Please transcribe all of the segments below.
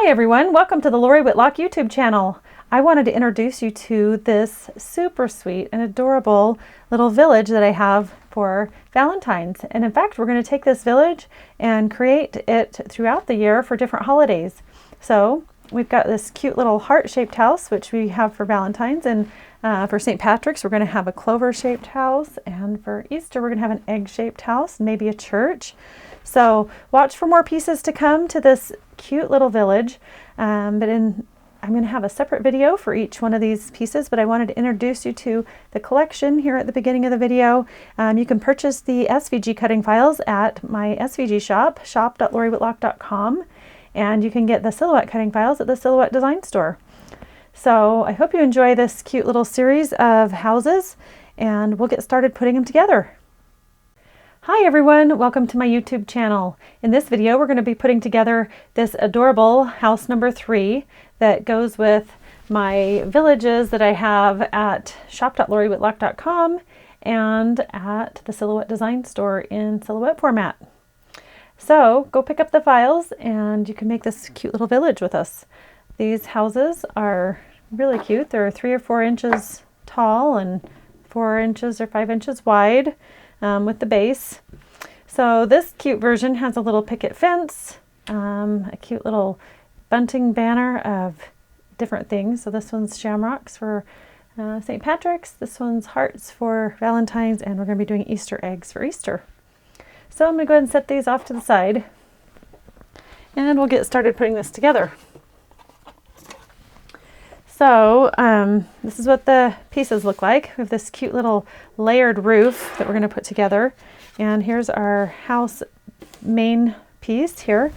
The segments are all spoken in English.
Hi everyone, welcome to the Lori Whitlock YouTube channel. I wanted to introduce you to this super sweet and adorable little village that I have for Valentine's. And in fact, we're going to take this village and create it throughout the year for different holidays. So we've got this cute little heart-shaped house, which we have for Valentine's, and for St. Patrick's, we're going to have a clover-shaped house, and for Easter, we're going to have an egg-shaped house, maybe a church. So watch for more pieces to come to this cute little village. I'm going to have a separate video for each one of these pieces, but I wanted to introduce you to the collection here at the beginning of the video. You can purchase the SVG cutting files at my SVG shop, shop.loriwhitlock.com, and you can get the silhouette cutting files at the Silhouette Design Store. So I hope you enjoy this cute little series of houses, and we'll get started putting them together. Hi everyone, welcome to my YouTube channel. In this video we're going to be putting together this adorable house number 3 that goes with my villages that I have at shop.loriwhitlock.com and at the Silhouette Design Store in silhouette format. So go pick up the files and you can make this cute little village with us. These houses are really cute. They're 3 or 4 inches tall and 4 inches or 5 inches wide with the base. So this cute version has a little picket fence, a cute little bunting banner of different things. So this one's shamrocks for St. Patrick's, this one's hearts for Valentine's, and we're going to be doing Easter eggs for Easter. So I'm going to go ahead and set these off to the side and we'll get started putting this together. So this is what the pieces look like. We have this cute little layered roof that we're going to put together. And here's our house main piece here.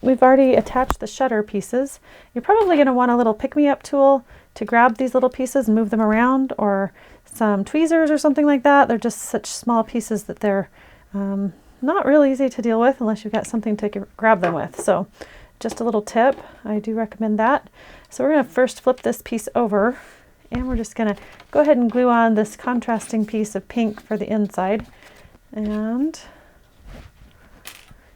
We've already attached the shutter pieces. You're probably going to want a little pick-me-up tool to grab these little pieces and move them around, or some tweezers or something like that. They're just such small pieces that they're not really easy to deal with unless you've got something to grab them with. So just a little tip, I do recommend that. So we're going to first flip this piece over, and we're just going to go ahead and glue on this contrasting piece of pink for the inside. And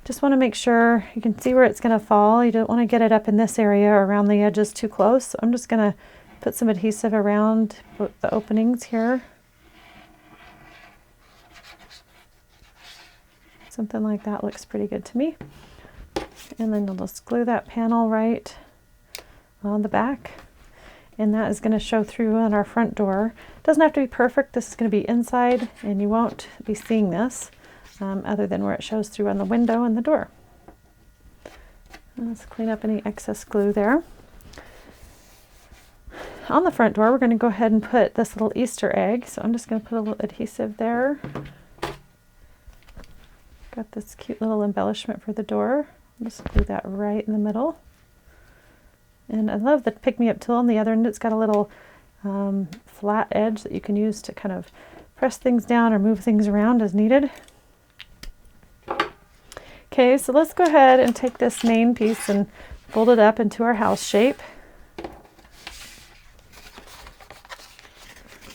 just want to make sure you can see where it's going to fall. You don't want to get it up in this area or around the edges too close. So I'm just going to put some adhesive around the openings here. Something like that looks pretty good to me. And then you'll just glue that panel right on the back, and that is going to show through on our front door. It doesn't have to be perfect. This is going to be inside and you won't be seeing this other than where it shows through on the window and the door. Let's clean up any excess glue there. On the front door we're going to go ahead and put this little Easter egg, so I'm just going to put a little adhesive there. Got this cute little embellishment for the door. Just glue that right in the middle. And I love the pick-me-up tool on the other end. It's got a little flat edge that you can use to kind of press things down or move things around as needed. Okay, so let's go ahead and take this main piece and fold it up into our house shape.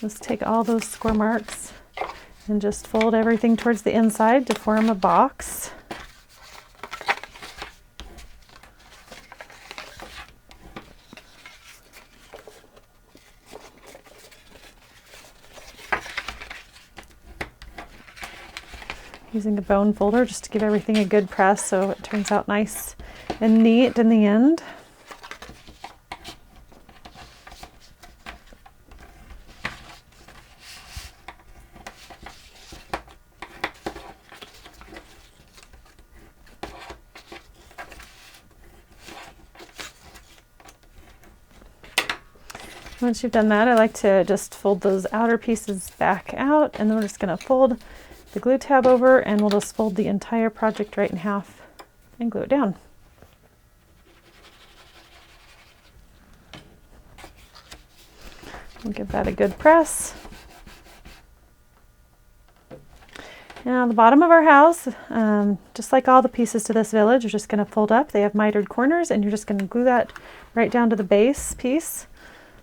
Let's take all those score marks and just fold everything towards the inside to form a box. Using a bone folder just to give everything a good press so it turns out nice and neat in the end. Once you've done that, I like to just fold those outer pieces back out, and then we're just going to fold the glue tab over, and we'll just fold the entire project right in half and glue it down. We'll give that a good press. Now the bottom of our house, just like all the pieces to this village, are just going to fold up. They have mitered corners, and you're just going to glue that right down to the base piece.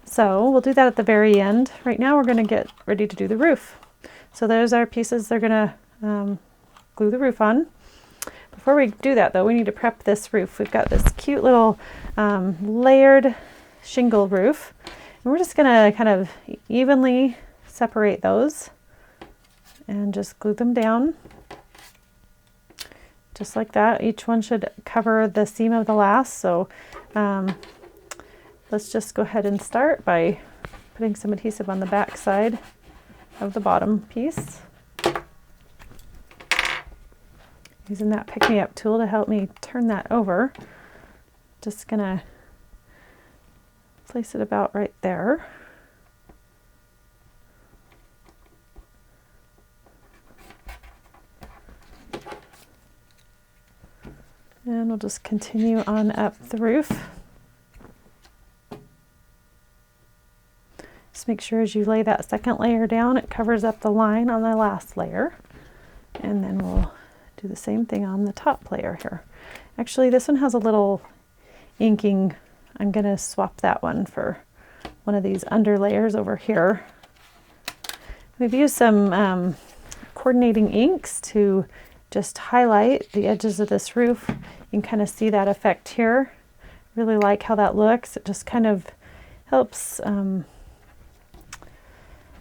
So we'll do that at the very end. Right now we're going to get ready to do the roof. So those are pieces they're going to glue the roof on. Before we do that though, we need to prep this roof. We've got this cute little layered shingle roof. And we're just gonna kind of evenly separate those and just glue them down. Just like that. Each one should cover the seam of the last. So let's just go ahead and start by putting some adhesive on the back side of the bottom piece. Using that pick-me-up tool to help me turn that over. Just gonna place it about right there. And we'll just continue on up the roof. Just make sure as you lay that second layer down, it covers up the line on the last layer. And then we'll do the same thing on the top layer here. Actually, this one has a little inking. I'm going to swap that one for one of these under layers over here. We've used some coordinating inks to just highlight the edges of this roof. You can kind of see that effect here. Really like how that looks. It just kind of helps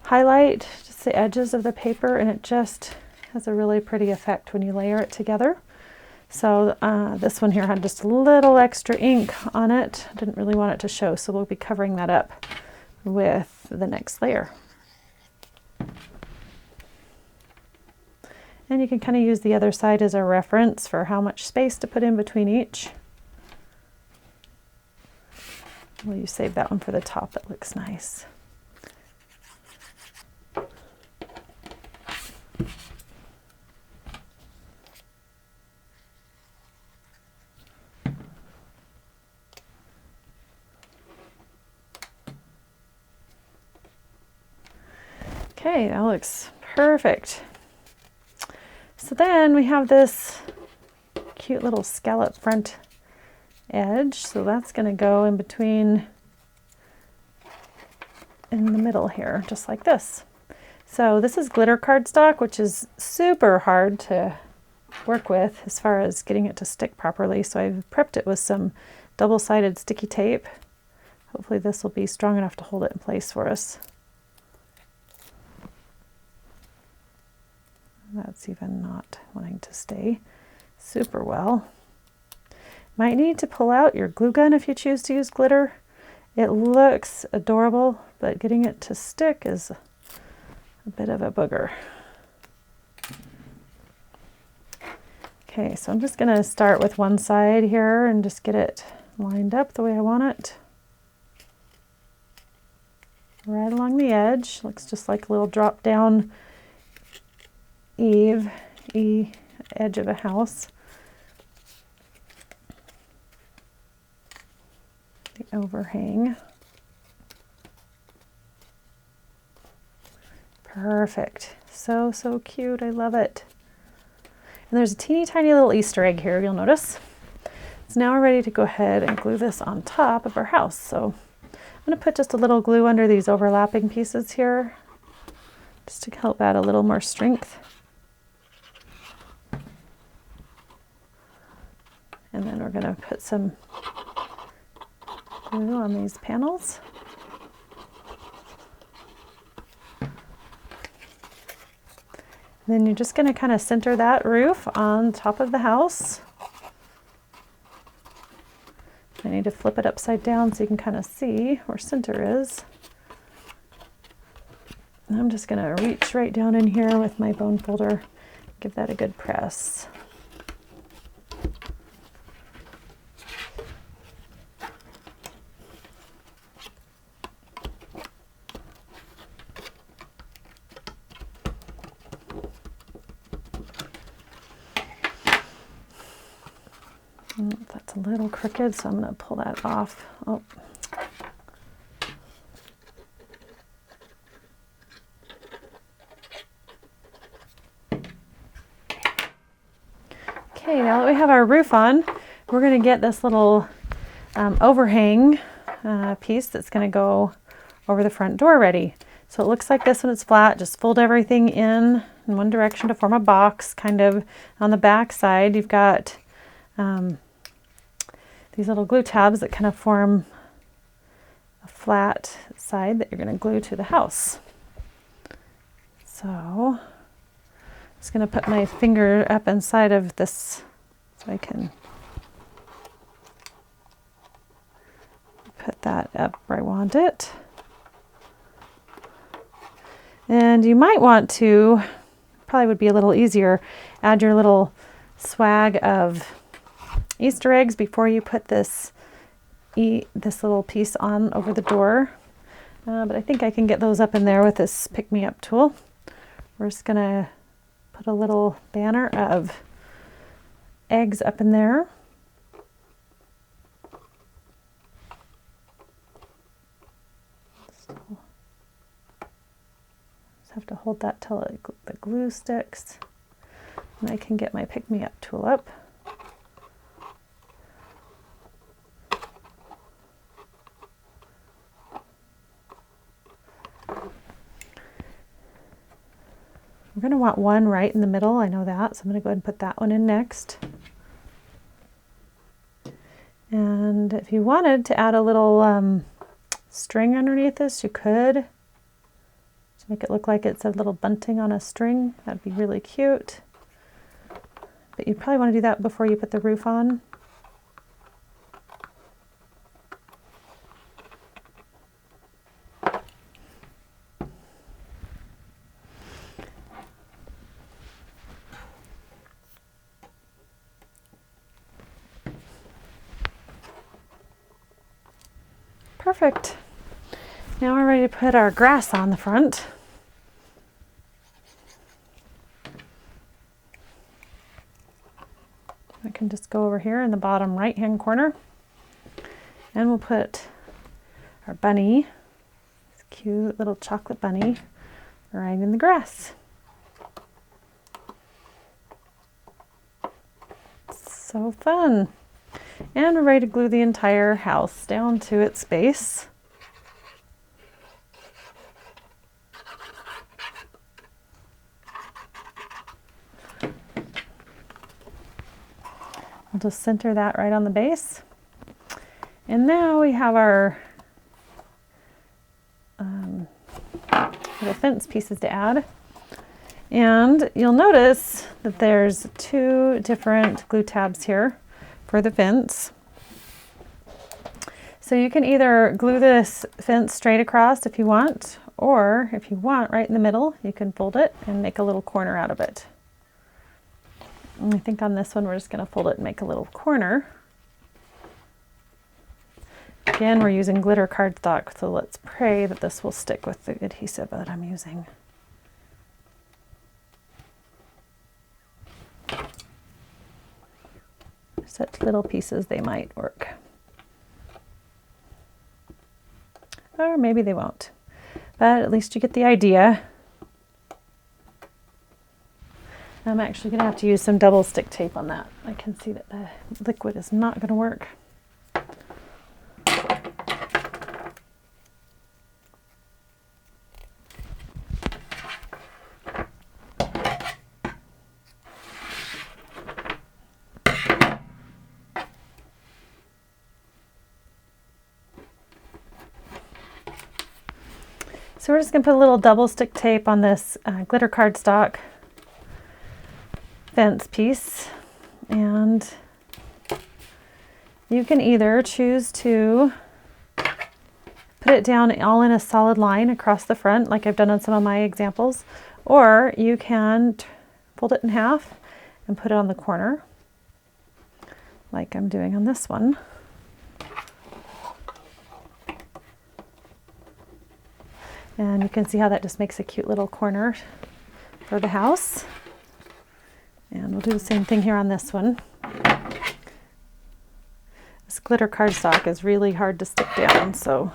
highlight just the edges of the paper, and it just has a really pretty effect when you layer it together. So this one here had just a little extra ink on it. I didn't really want it to show, so we'll be covering that up with the next layer. And you can kind of use the other side as a reference for how much space to put in between each. Well, you save that one for the top. It looks nice. Okay, that looks perfect. So then we have this cute little scallop front edge. So that's going to go in between, in the middle here, just like this. So this is glitter cardstock, which is super hard to work with as far as getting it to stick properly. So I've prepped it with some double-sided sticky tape. Hopefully this will be strong enough to hold it in place for us. That's even not wanting to stay super well. Might need to pull out your glue gun if you choose to use glitter. It looks adorable, but getting it to stick is a bit of a booger. Okay, so I'm just going to start with one side here and just get it lined up the way I want it. Right along the edge. Looks just like a little drop down edge of a house. The overhang. Perfect. So, so cute. I love it. And there's a teeny tiny little Easter egg here, you'll notice. So now we're ready to go ahead and glue this on top of our house. So I'm going to put just a little glue under these overlapping pieces here, just to help add a little more strength. And then we're going to put some glue on these panels. Then you're just going to kind of center that roof on top of the house. I need to flip it upside down so you can kind of see where center is. And I'm just going to reach right down in here with my bone folder, give that a good press. That's a little crooked, so I'm going to pull that off. Oh. Okay, now that we have our roof on, we're going to get this little overhang piece that's going to go over the front door ready. So it looks like this when it's flat. Just fold everything in one direction to form a box. Kind of on the back side, you've got these little glue tabs that kind of form a flat side that you're going to glue to the house. So I'm just going to put my finger up inside of this so I can put that up where I want it. And you might want to, probably would be a little easier, add your little swag of Easter eggs before you put this little piece on over the door. But I think I can get those up in there with this pick-me-up tool. We're just going to put a little banner of eggs up in there. Just have to hold that till the glue sticks. And I can get my pick-me-up tool up. We're going to want one right in the middle, I know that, so I'm going to go ahead and put that one in next. And if you wanted to add a little string underneath this, you could. To make it look like it's a little bunting on a string, that'd be really cute. But you probably want to do that before you put the roof on. Perfect. Now we're ready to put our grass on the front. I can just go over here in the bottom right hand corner and we'll put our bunny, this cute little chocolate bunny, right in the grass. So fun. And we're ready to glue the entire house down to its base. I'll just center that right on the base. And now we have our little fence pieces to add. And you'll notice that there's two different glue tabs here for the fence. So you can either glue this fence straight across if you want, or if you want right in the middle, you can fold it and make a little corner out of it. And I think on this one, we're just going to fold it and make a little corner. Again, we're using glitter cardstock, so let's pray that this will stick with the adhesive that I'm using. Such little pieces, they might work. Or maybe they won't. But at least you get the idea. I'm actually going to have to use some double stick tape on that. I can see that the liquid is not going to work. So we're just going to put a little double stick tape on this glitter cardstock fence piece, and you can either choose to put it down all in a solid line across the front like I've done on some of my examples, or you can fold it in half and put it on the corner like I'm doing on this one. And you can see how that just makes a cute little corner for the house. And we'll do the same thing here on this one. This glitter cardstock is really hard to stick down, so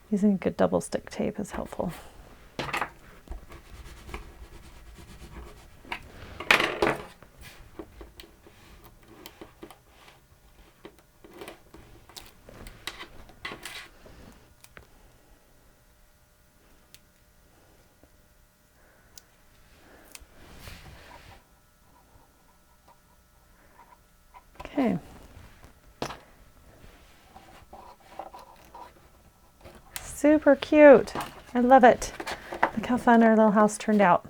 using good double stick tape is helpful. super cute. I love it. Look how fun our little house turned out.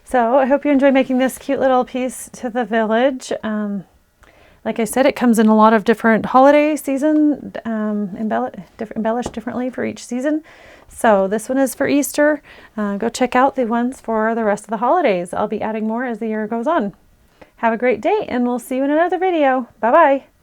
So I hope you enjoy making this cute little piece to the village. Like I said, it comes in a lot of different holiday season, embellished differently for each season. So this one is for Easter. Go check out the ones for the rest of the holidays. I'll be adding more as the year goes on. Have a great day, and we'll see you in another video. Bye-bye.